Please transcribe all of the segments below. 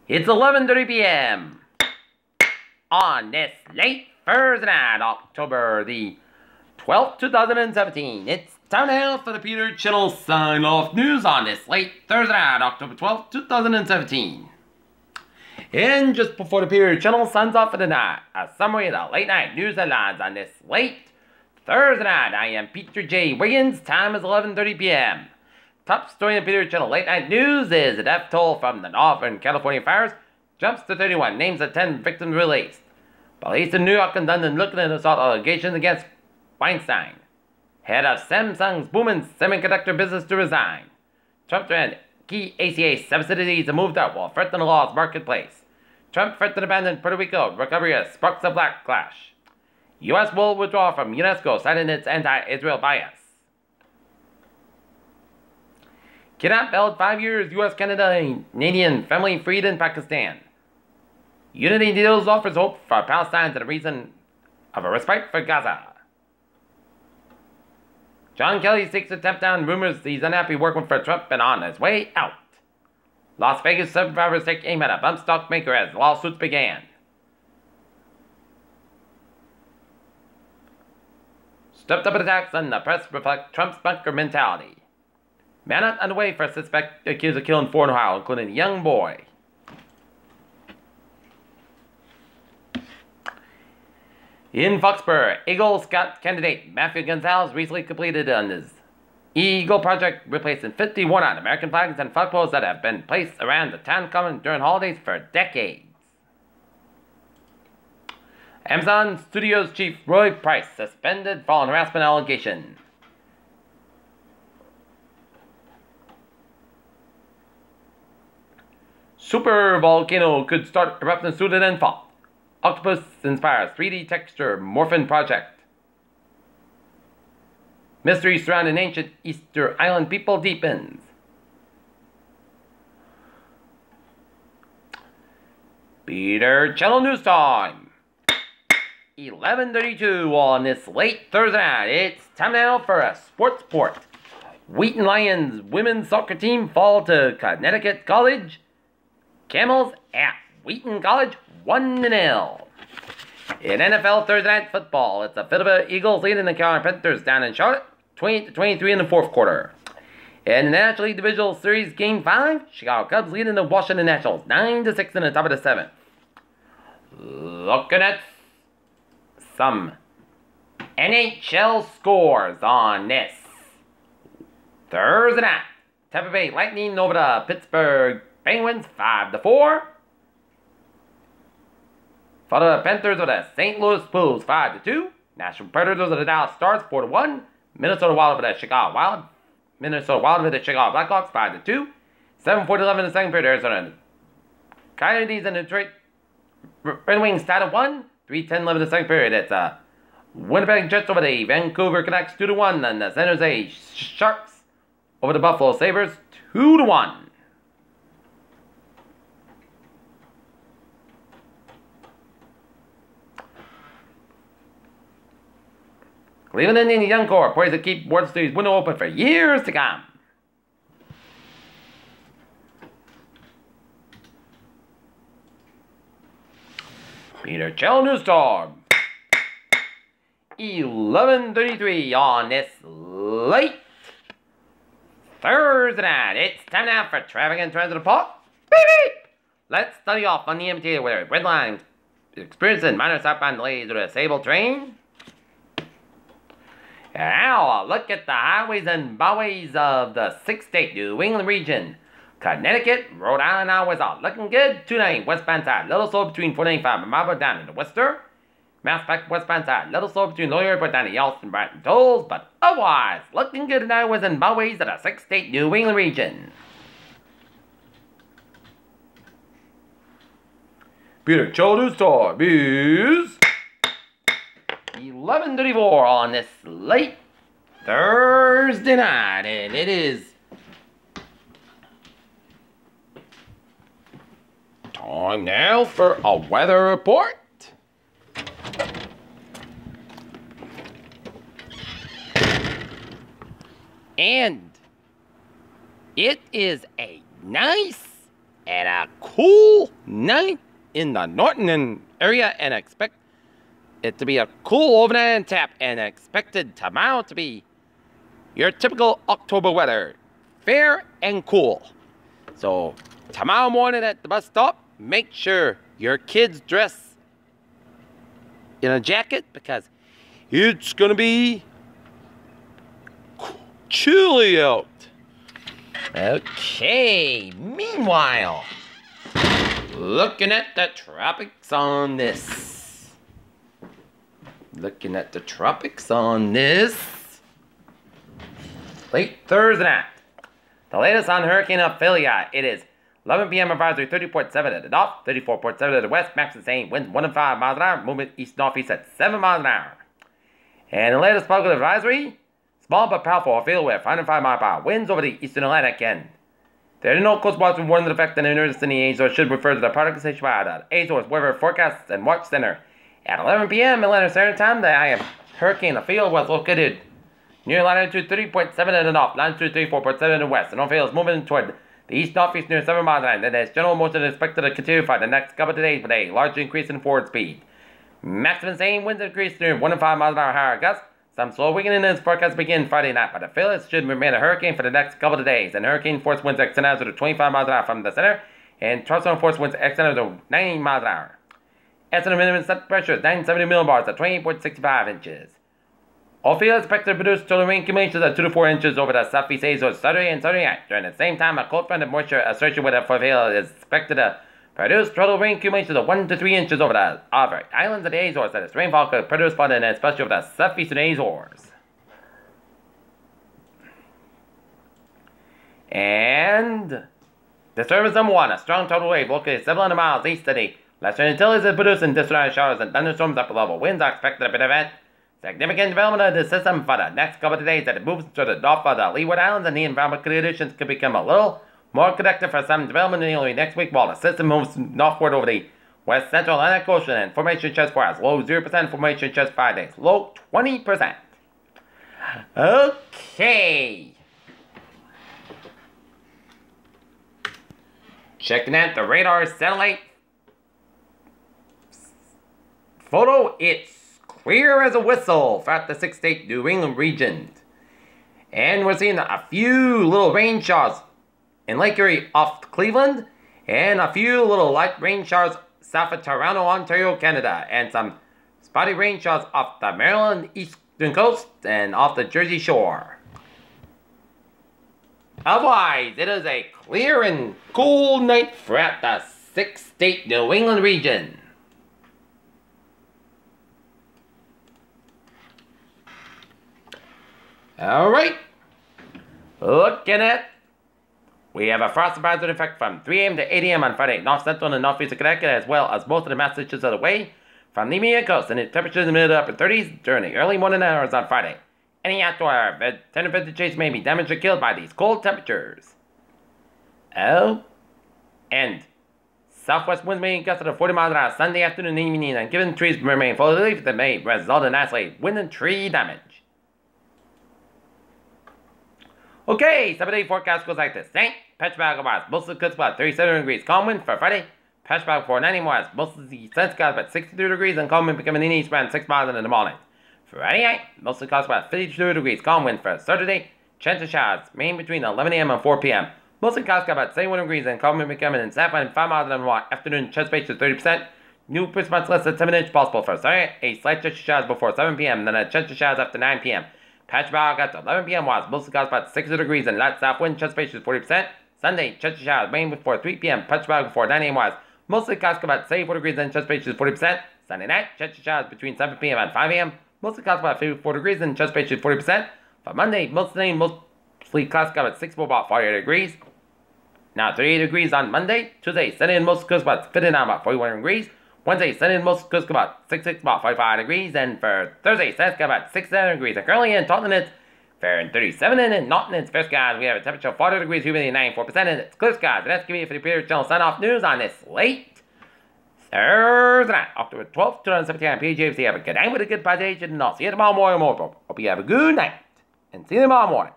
It's 11:30 p.m. on this late Thursday night, October the 12th, 2017. It's time now for the Peter Channel sign-off news on this late Thursday night, October 12th, 2017. And just before the Peter Channel signs off for the night, a summary of the late night news headlines on this late Thursday night. I am Peter J. Wiggins. Time is 11:30 p.m. Top story in Peter Channel late night news is the death toll from the Northern California fires jumps to 31. Names of 10 victims released. Police in New York and London looking at assault allegations against Weinstein. Head of Samsung's booming semiconductor business to resign. Trump threatened key ACA subsidies to move up while threatening the law's marketplace. Trump threatened to abandon Puerto Rico. Recovery as sparks of backlash. U.S. will withdraw from UNESCO, citing its anti-Israel bias. Kidnapped, held 5 years, U.S. Canadian family freed in Pakistan. Unity deals offers hope for Palestine to the reason of a respite for Gaza. John Kelly seeks to tamp down rumors he's unhappy working for Trump and on his way out. Las Vegas survivors take aim at a bump stock maker as lawsuits began. Stepped up attacks on the press reflect Trump's bunker mentality. Manhunt underway for a suspect accused of killing 4 in Ohio, including a young boy. In Foxborough, Eagle Scout candidate Matthew Gonzalez recently completed on his Eagle project, replacing 51 American flags and flagpoles that have been placed around the town common during holidays for decades. Amazon Studios chief Roy Price suspended following harassment allegation. Super volcano could start erupting sooner than thought. Octopus inspires 3D texture morphin project. Mystery surrounding ancient Easter Island people deepens. Peter Channel News Time. 11:32 on this late Thursday night. It's time now for a sports report. Wheaton Lions women's soccer team fall to Connecticut College. Camels at Wheaton College 1-0. In NFL Thursday Night Football, it's the Philadelphia Eagles leading the Carolina Panthers down in Charlotte, 20-23 in the fourth quarter. In the National League Divisional Series Game 5, Chicago Cubs leading the Washington Nationals 9-6 in the top of the 7th. Looking at some NHL scores on this Thursday night. Tampa Bay Lightning over the Pittsburgh Penguins 5-4. For the Panthers with the St. Louis Blues 5-2. Nashville Predators with the Dallas Stars 4-1. Minnesota Wild with the Chicago Wild. Minnesota Wild with the Chicago Blackhawks 5-2. 7:40-11 in the second period. Arizona Coyotes and Detroit Red Wings tied at 1. 3:10-11 in the second period. It's Winnipeg Jets over the Vancouver Canucks 2-1. And the San Jose Sharks over the Buffalo Sabres 2-1. Cleveland Indians young core poised to keep World Series window open for years to come. Peter Channel News Storm. 11:33 on this late Thursday night. It's time now for traffic and transit report. Beep beep. Let's study off on the MTA where red line experiencing minor southbound delays with a disabled train. Now, look at the highways and byways of the 6-state New England region. Connecticut, Rhode Island highways are looking good. 290 westbound side, little slow between 495 and Marlboro down in the Worcester. Mass back westbound side, little slow between Lower Airport down to Yeltsin, Brighton tolls, but otherwise, looking good in highways and byways of the 6-state New England region. Peter Children's Store is 11:34 on this late Thursday night, and it is time now for a weather report. And it is a nice and a cool night in the Norton area, and expect it to be a cool overnight and tap, and expected tomorrow to be your typical October weather, fair and cool. So tomorrow morning at the bus stop, make sure your kids dress in a jacket because it's gonna be chilly out. Okay, meanwhile, looking at the tropics on this. Looking at the tropics on this late Thursday night. The latest on Hurricane Ophelia. It is 11 p.m. advisory, 30.7 at the north, 34.7 at the west, max the same, winds 1 and 5 miles an hour, movement east-northeast at 7 miles an hour. And the latest public advisory, small but powerful Ophelia with 105 mile per hour, winds over the eastern Atlantic end. There are no coast waters warning the effect that occurs in the Azores should refer to the product station by the Azores Weather Forecasts and Watch Center. At 11 p.m. Atlanta Standard Time, the eye of Hurricane Ophelia was located near latitude 30.7 at the north, latitude 34.7 at the west, and Ophelia is moving toward the east-northeast near 7 miles an hour. Then its general motion is expected to continue for the next couple of days with a large increase in forward speed. Maximum sustained winds increase near 1 and 5 miles an hour higher gusts. Some slow weakening in its forecast begin Friday night, but Ophelia should remain a hurricane for the next couple of days. And hurricane force winds extend out to 25 miles an hour from the center, and tornado force winds extend out to 90 miles an hour. Estimated minimum set pressure is 970 millibars at 28.65 inches. Ophelia is expected to produce total rain accumulations of 2 to 4 inches over the southeast Azores Saturday and Sunday night. During the same time, a cold front of moisture associated with Ophelia is expected to produce total rain accumulations of 1 to 3 inches over the islands of the Azores. That is, rainfall could produce flooding, especially over the southeastern Azores. And disturbance number 1, a strong total wave located 700 miles east of the Western Antilles is producing distorted showers and thunderstorms upper level. Winds are expected to prevent significant development of the system for the next couple of days as it moves to the north of the Leeward Islands, and the environmental conditions could become a little more conducive for some development in next week while the system moves northward over the west central Atlantic Ocean and formation chest 4 hours. Low 0%, formation chest 5 days. Low 20%. Okay. Checking out the radar satellite photo. It's clear as a whistle throughout the 6-state New England region. And we're seeing a few little rain showers in Lake Erie off Cleveland, and a few little light rain showers south of Toronto, Ontario, Canada, and some spotty rain showers off the Maryland eastern coast and off the Jersey shore. Otherwise, it is a clear and cool night throughout the 6-state New England region. Alright, looking at, we have a frost advisory in effect from 3 a.m. to 8 a.m. on Friday, north central and northeast of Connecticut, as well as most of the Massachusetts away from the Maine coast, and the temperatures in the mid to upper 30s during the early morning hours on Friday. Any outdoor tender vegetation may be damaged or killed by these cold temperatures. Oh, and southwest winds may gust to 40 miles an hour Sunday afternoon and evening, and given trees remain full of leaves that may result in isolated wind and tree damage. Okay, 7-day forecast goes like this. St. Petersburg west, mostly clouds about 37 degrees. Calm wind for Friday. Petersburg for 90 west, mostly sunny skies about 62 degrees, and calm wind becoming in east around 6 miles in the morning. Friday night, mostly clouds about 52 degrees. Calm wind for Saturday. Chance of showers, main between 11 a.m. and 4 p.m. Mostly clouds about 71 degrees, and calm wind becoming in south and 5 miles in the morning. Afternoon, chance space is 30%. New precipitations less than 7 inches possible for Saturday. A slight chance of showers before 7 p.m. Then a chance of showers after 9 p.m. Petersburg at 11 p.m. was mostly clouds about 60 degrees and light south wind, chance space is 40%. Sunday, chance of showers, rain before 3 p.m. Petersburg before 9 a.m. was mostly clouds about 74 degrees and chance space is 40%. Sunday night, chance of showers between 7 p.m. and 5 a.m. Mostly clouds about 54 degrees and chance space is 40%. For Monday, mostly clouds about 64 about 48 degrees. Now 38 degrees on Monday. Tuesday, sunny and mostly clouds about 59 about 41 degrees. Wednesday, sunny and mostly clouds about 66 about 45 degrees. And for Thursday, sunny about 67 degrees. And currently in Taunton, it's fair and 37, and in Norton, it's fair skies. We have a temperature of 40 degrees, humidity 94%, and it's clear skies. And that's going to be it for the Peter Channel sign-off news on this late Thursday night, October 12th, 2017 on PJFC. Have a good night with a good presentation, and I'll see you tomorrow morning. Hope you have a good night, and see you tomorrow morning.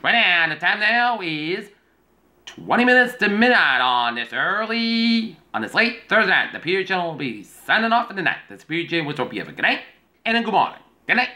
Right now, the time now is 20 minutes to midnight on this late Thursday night. The Peter Channel will be signing off for the night. This is Peter J. What's up? You have a good night and a good morning. Good night.